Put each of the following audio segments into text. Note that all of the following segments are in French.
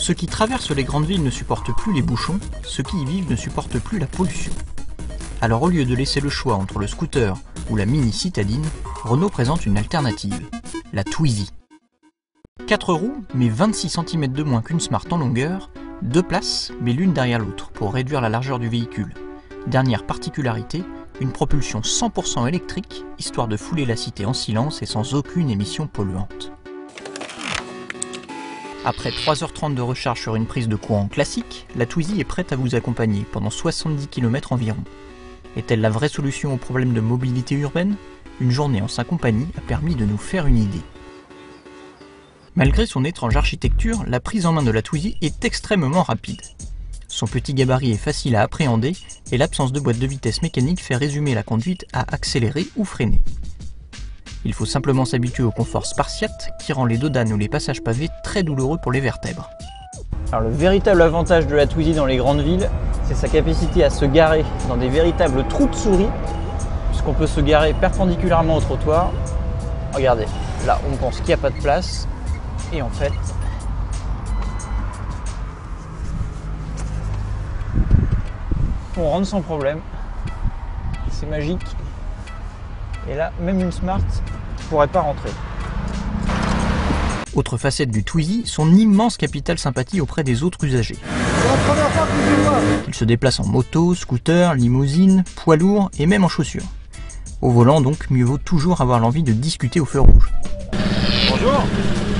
Ceux qui traversent les grandes villes ne supportent plus les bouchons, ceux qui y vivent ne supportent plus la pollution. Alors au lieu de laisser le choix entre le scooter ou la mini citadine, Renault présente une alternative, la Twizy. 4 roues, mais 26 cm de moins qu'une Smart en longueur, 2 places, mais l'une derrière l'autre, pour réduire la largeur du véhicule. Dernière particularité, une propulsion 100% électrique, histoire de fouler la cité en silence et sans aucune émission polluante. Après 3h30 de recharge sur une prise de courant classique, la Twizy est prête à vous accompagner pendant 70 km environ. Est-elle la vraie solution au problème de mobilité urbaine? Une journée en sa compagnie a permis de nous faire une idée. Malgré son étrange architecture, la prise en main de la Twizy est extrêmement rapide. Son petit gabarit est facile à appréhender et l'absence de boîte de vitesse mécanique fait résumer la conduite à accélérer ou freiner. Il faut simplement s'habituer au confort spartiate qui rend les dodanes ou les passages pavés très douloureux pour les vertèbres. Alors le véritable avantage de la Twizy dans les grandes villes, c'est sa capacité à se garer dans des véritables trous de souris, puisqu'on peut se garer perpendiculairement au trottoir. Regardez, là on pense qu'il n'y a pas de place, et en fait, on rentre sans problème. C'est magique. Et là, même une Smart ne pourrait pas rentrer. Autre facette du Twizy, son immense capital sympathie auprès des autres usagers. Il se déplace en moto, scooter, limousine, poids lourd et même en chaussures. Au volant donc, mieux vaut toujours avoir l'envie de discuter au feu rouge. Bonjour,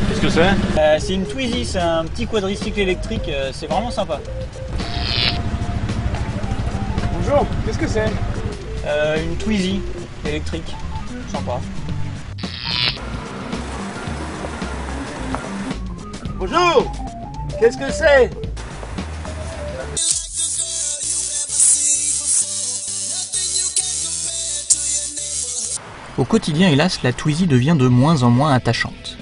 qu'est-ce que c'est? C'est une Twizy, c'est un petit quadricycle électrique, c'est vraiment sympa. Bonjour, qu'est-ce que c'est? Une Twizy électrique, sympa. Bonjour, qu'est-ce que c'est? Au quotidien, hélas, la Twizy devient de moins en moins attachante.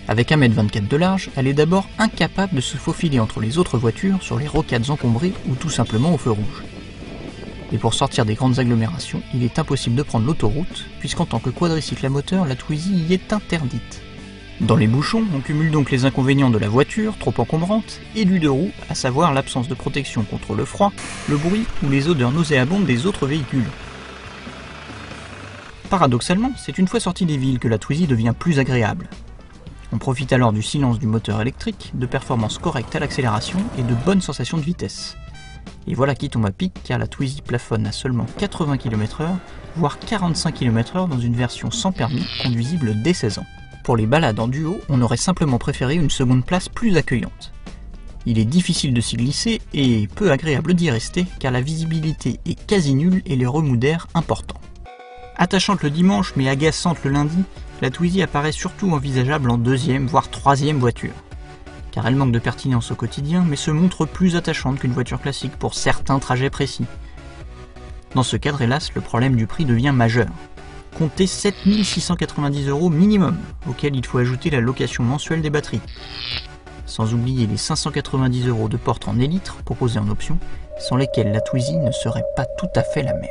Avec 1,24 m de large, elle est d'abord incapable de se faufiler entre les autres voitures sur les rocades encombrées ou tout simplement au feu rouge. Et pour sortir des grandes agglomérations, il est impossible de prendre l'autoroute, puisqu'en tant que quadricycle à moteur, la Twizy y est interdite. Dans les bouchons, on cumule donc les inconvénients de la voiture, trop encombrante, et du deux roues, à savoir l'absence de protection contre le froid, le bruit ou les odeurs nauséabondes des autres véhicules. Paradoxalement, c'est une fois sortie des villes que la Twizy devient plus agréable. On profite alors du silence du moteur électrique, de performances correctes à l'accélération et de bonnes sensations de vitesse. Et voilà qui tombe à pic car la Twizy plafonne à seulement 80 km/h, voire 45 km/h dans une version sans permis, conduisible dès 16 ans. Pour les balades en duo, on aurait simplement préféré une seconde place plus accueillante. Il est difficile de s'y glisser et peu agréable d'y rester car la visibilité est quasi nulle et les remous d'air importants. Attachante le dimanche mais agaçante le lundi, la Twizy apparaît surtout envisageable en deuxième voire troisième voiture. Car elle manque de pertinence au quotidien, mais se montre plus attachante qu'une voiture classique pour certains trajets précis. Dans ce cadre, hélas, le problème du prix devient majeur. Comptez 7 690 € minimum, auquel il faut ajouter la location mensuelle des batteries. Sans oublier les 590 € de porte en élytre proposés en option, sans lesquels la Twizy ne serait pas tout à fait la même.